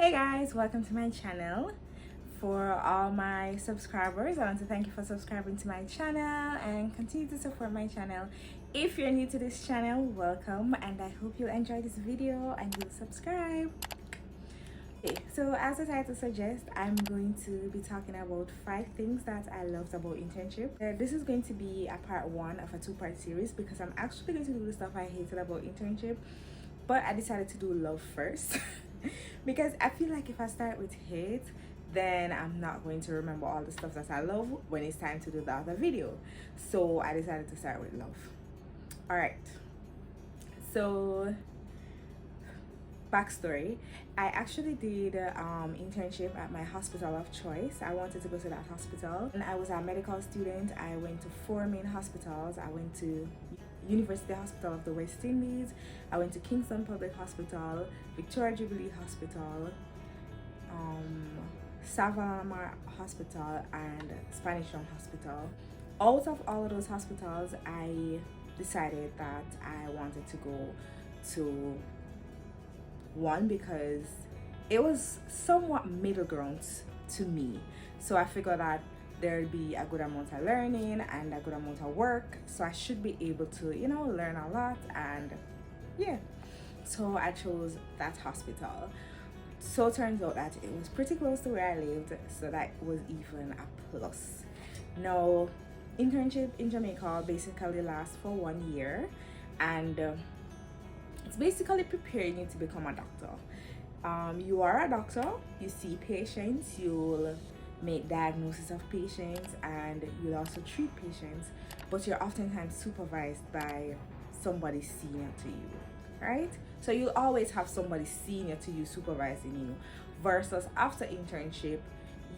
Hey guys, welcome to my channel. For all my subscribers, I want to thank you for subscribing to my channel and continue to support my channel. If you're new to this channel, welcome, and I hope you'll enjoy this video and you'll subscribe. Okay, so as the title suggests, I'm going to be talking about 5 things that I loved about internship. This is going to be a part 1 of a 2-part series because I'm actually going to do the stuff I hated about internship, but I decided to do love first. Because I feel like if I start with hate, then I'm not going to remember all the stuff that I love when it's time to do the other video. So I decided to start with love. Alright, so backstory, I actually did internship at my hospital of choice. I wanted to go to that hospital, and I was a medical student. I went to 4 main hospitals. I went to University Hospital of the West Indies, I went to Kingston Public Hospital, Victoria Jubilee Hospital, Savannah Hospital, and Spanish Town Hospital. Out of all of those hospitals, I decided that I wanted to go to one because it was somewhat middle ground to me. So I figured that there'll be a good amount of learning and a good amount of work, so I should be able to, learn a lot. And yeah, so I chose that hospital. So it turns out that it was pretty close to where I lived, so that was even a plus. Now, internship in Jamaica basically lasts for 1 year, and it's basically preparing you to become a doctor. You are a doctor, you see patients, you'll make diagnosis of patients, and you'll also treat patients, but you're oftentimes supervised by somebody senior to you, right? So you'll always have somebody senior to you supervising you, versus after internship,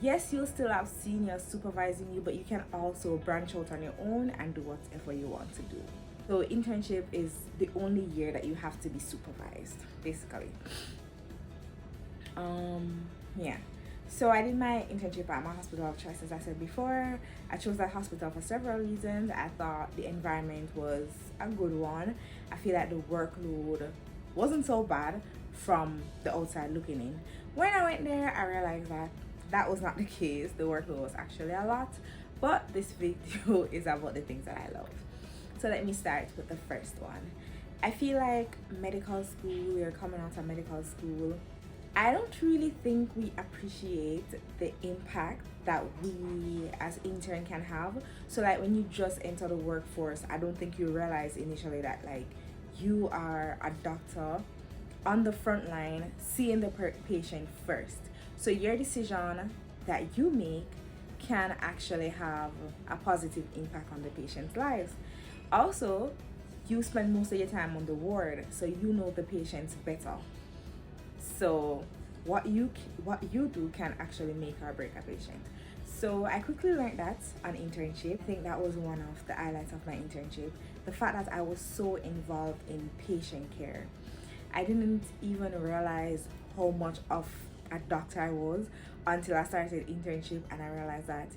yes, you'll still have seniors supervising you, but you can also branch out on your own and do whatever you want to do. So internship is the only year that you have to be supervised, basically. Yeah. So I did my internship at my hospital of choice, as I said before. I chose that hospital for several reasons. I thought the environment was a good one. I feel like the workload wasn't so bad from the outside looking in. When I went there, I realized that that was not the case. The workload was actually a lot. But this video is about the things that I love. So let me start with the first one. I feel like medical school, we're coming out of medical school, I don't really think we appreciate the impact that we as intern can have. So like when you just enter the workforce, I don't think you realize initially that like you are a doctor on the front line seeing the patient first. So your decision that you make can actually have a positive impact on the patient's lives. Also, you spend most of your time on the ward, so you know the patients better. So what you do can actually make or break a patient. So I quickly learned that on internship. I think that was one of the highlights of my internship. The fact that I was so involved in patient care. I didn't even realize how much of a doctor I was until I started internship, and I realized that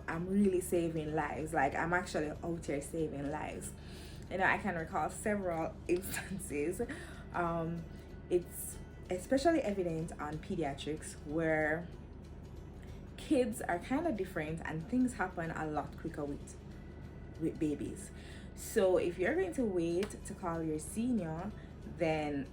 I'm really saving lives. Like I'm actually out here saving lives. I can recall several instances. It's especially evident on pediatrics, where kids are kind of different and things happen a lot quicker with babies. So if you're going to wait to call your senior, then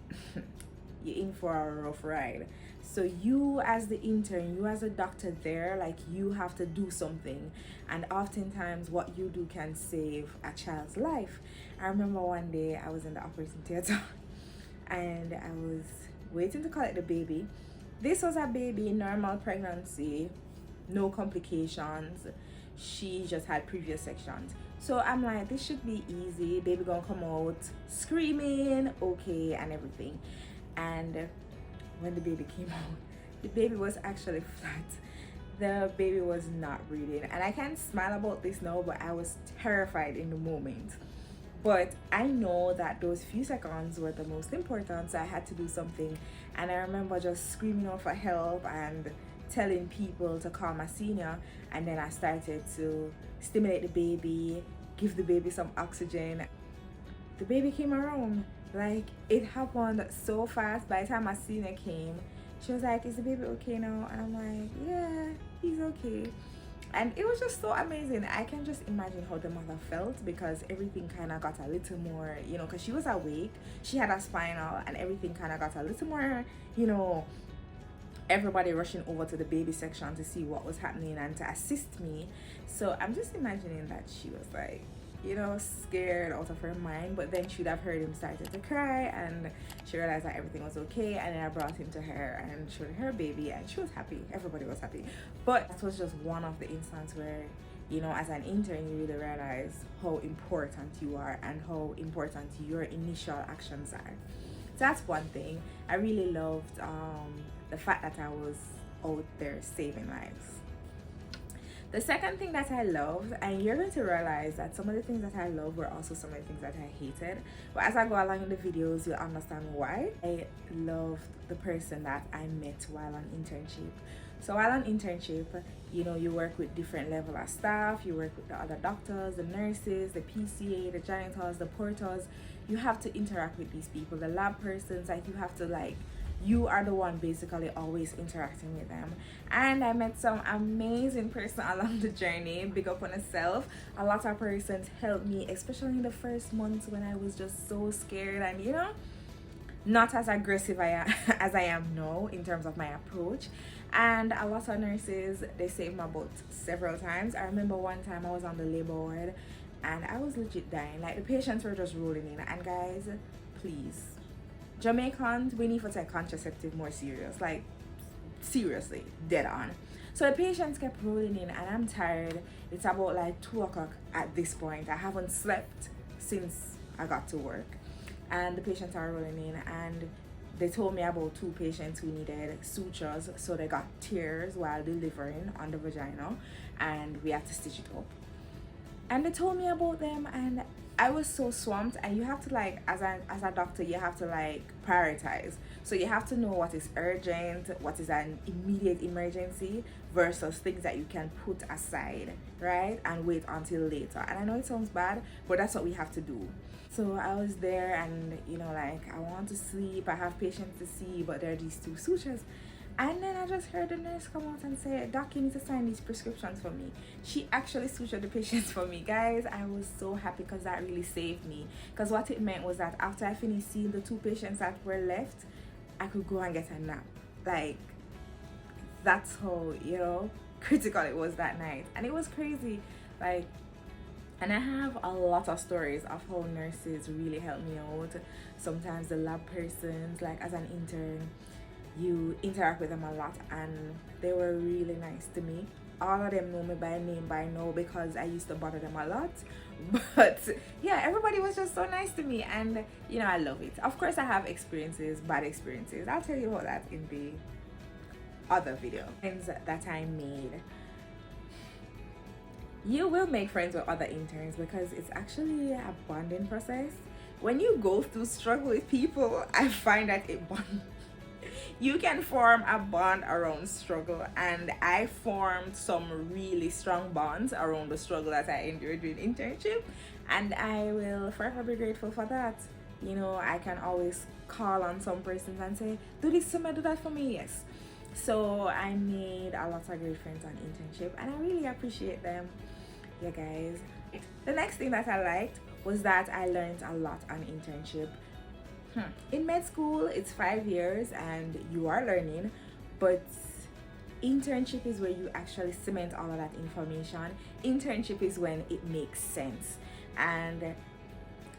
you're in for a rough ride. So you as the intern, you as a doctor there, like you have to do something, and oftentimes what you do can save a child's life. I remember one day I was in the operating theater and I was waiting to collect the baby. This was a baby, normal pregnancy, no complications. She just had previous sections. So I'm like, this should be easy. Baby gonna come out screaming, okay, and everything. And when the baby came out, the baby was actually flat. The baby was not breathing. And I can't smile about this now, but I was terrified in the moment. But I know that those few seconds were the most important, so I had to do something. And I remember just screaming out for help and telling people to call my senior. And then I started to stimulate the baby, give the baby some oxygen. The baby came around. Like, it happened so fast. By the time my senior came, She was like, is the baby okay now? And I'm like, yeah, he's okay. And it was just so amazing. I can just imagine how the mother felt, because everything kind of got a little more, because she was awake, she had a spinal, and everything kind of got a little more, you know everybody rushing over to the baby section to see what was happening and to assist me. So I'm just imagining that she was like, scared out of her mind, but then she'd have heard him started to cry, and she realized that everything was okay. And then I brought him to her and showed her baby, and she was happy. Everybody was happy. But that was just one of the instances where, as an intern, you really realize how important you are and how important your initial actions are. So that's one thing. I really loved the fact that I was out there saving lives. The second thing that I loved, and you're going to realize that some of the things that I love were also some of the things that I hated, but as I go along in the videos, you'll understand why. I loved the person that I met while on internship. So while on internship, you work with different level of staff, you work with the other doctors, the nurses, the PCA, the janitors, the porters. You have to interact with these people, the lab persons. Like, you have to you are the one basically always interacting with them. And I met some amazing person along the journey. Big up on yourself. A lot of persons helped me, especially in the first months when I was just so scared and not as aggressive as I am now in terms of my approach. And a lot of nurses, they saved my butt several times. I remember one time I was on the labor ward and I was legit dying. Like, the patients were just rolling in. And guys, please, Jamaicans, we need to take contraceptive more serious. Like, seriously, dead on. So the patients kept rolling in and I'm tired. It's about 2 o'clock at this point. I haven't slept since I got to work. And the patients are rolling in, and they told me about 2 patients who needed sutures, so they got tears while delivering on the vagina, and we had to stitch it up. And they told me about them, and I was so swamped. And you have to, as a doctor, you have to prioritize. So you have to know what is urgent, what is an immediate emergency, versus things that you can put aside, right, and wait until later. And I know it sounds bad, but that's what we have to do. So I was there, and I want to sleep, I have patients to see, but there are these 2 sutures. And then I just heard the nurse come out and say, Doc, you need to sign these prescriptions for me. She actually sutured the patients for me. Guys, I was so happy, because that really saved me. Because what it meant was that after I finished seeing the 2 patients that were left, I could go and get a nap. That's how, critical it was that night. And it was crazy. And I have a lot of stories of how nurses really helped me out. Sometimes the lab persons, as an intern, you interact with them a lot, and they were really nice to me. All of them know me by name by now, because I used to bother them a lot. But yeah, everybody was just so nice to me, and I love it. Of course, I have bad experiences. I'll tell you about that in the other video. Friends that I made. You will make friends with other interns, because it's actually a bonding process. When you go through struggle with people, I find that you can form a bond around struggle, and I formed some really strong bonds around the struggle that I endured during internship, and I will forever be grateful for that. I can always call on some persons and say, do this for me, do that for me. Yes. So I made a lot of great friends on internship, and I really appreciate them. Yeah, guys. The next thing that I liked was that I learned a lot on internship. In med school, it's 5 years and you are learning, but internship is where you actually cement all of that information. Internship is when it makes sense. And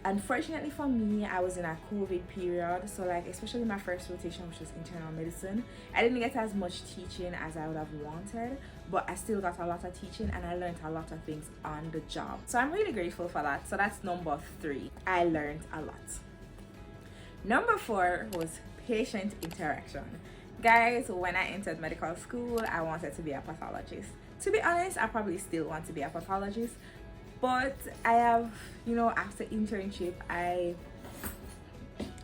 unfortunately for me, I was in a COVID period, so especially my first rotation, which was internal medicine, I didn't get as much teaching as I would have wanted, but I still got a lot of teaching, and I learned a lot of things on the job. So I'm really grateful for that. So that's number 3. I learned a lot. Number 4 was patient interaction. Guys, when I entered medical school, I wanted to be a pathologist. To be honest, I probably still want to be a pathologist, but I have, after internship,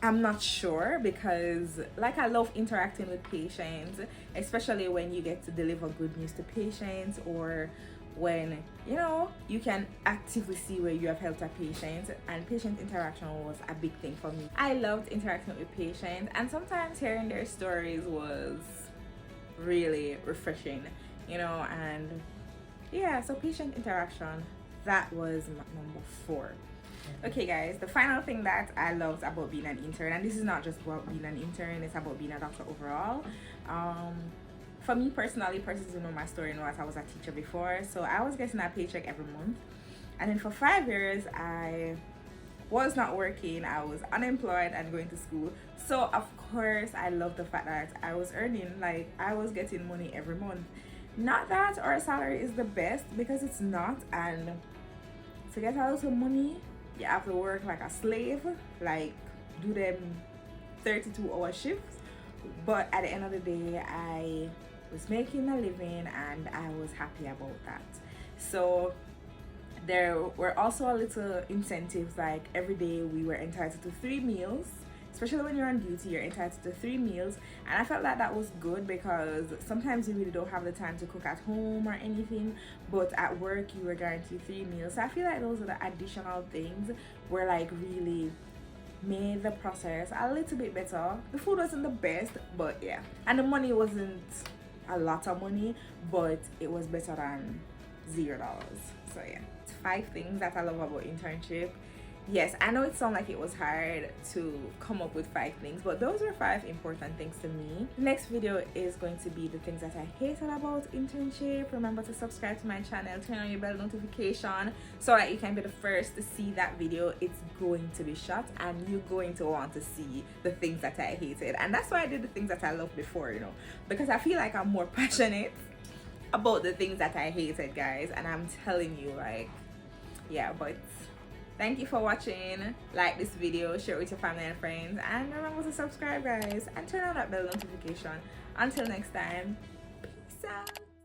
I'm not sure, because I love interacting with patients, especially when you get to deliver good news to patients, or when you know you can actively see where you have helped a patient, and patient interaction was a big thing for me. I loved interacting with patients, and sometimes hearing their stories was really refreshing, you know. And yeah, so patient interaction, that was number 4. Okay guys, the final thing that I loved about being an intern, and this is not just about being an intern, it's about being a doctor overall. For me personally, persons who know my story know that I was a teacher before, so I was getting a paycheck every month. And then for 5 years I was not working, I was unemployed and going to school. So of course I love the fact that I was earning, like I was getting money every month. Not that our salary is the best, because it's not, and to get a little money you have to work like a slave, like do them 32-hour shifts. But at the end of the day, I was making a living and I was happy about that. So there were also a little incentives, like every day we were entitled to 3 meals. Especially when you're on duty, you're entitled to 3 meals, and I felt like that was good, because sometimes you really don't have the time to cook at home or anything, but at work you were guaranteed 3 meals. So I feel like those are the additional things were like really made the process a little bit better. The food wasn't the best, but yeah, and the money wasn't a lot of money, but it was better than $0. So yeah, 5 things that I love about internship. Yes, I know it sounds like it was hard to come up with 5 things, but those were 5 important things to me. The next video is going to be the things that I hated about internship. Remember to subscribe to my channel, turn on your bell notification so that you can be the first to see that video. It's going to be shot and you're going to want to see the things that I hated. And that's why I did the things that I loved before, you know, because I feel like I'm more passionate about the things that I hated, guys. And I'm telling you, like, yeah, but thank you for watching. Like this video, share it with your family and friends, and remember to subscribe, guys, and turn on that bell notification. Until next time, peace out.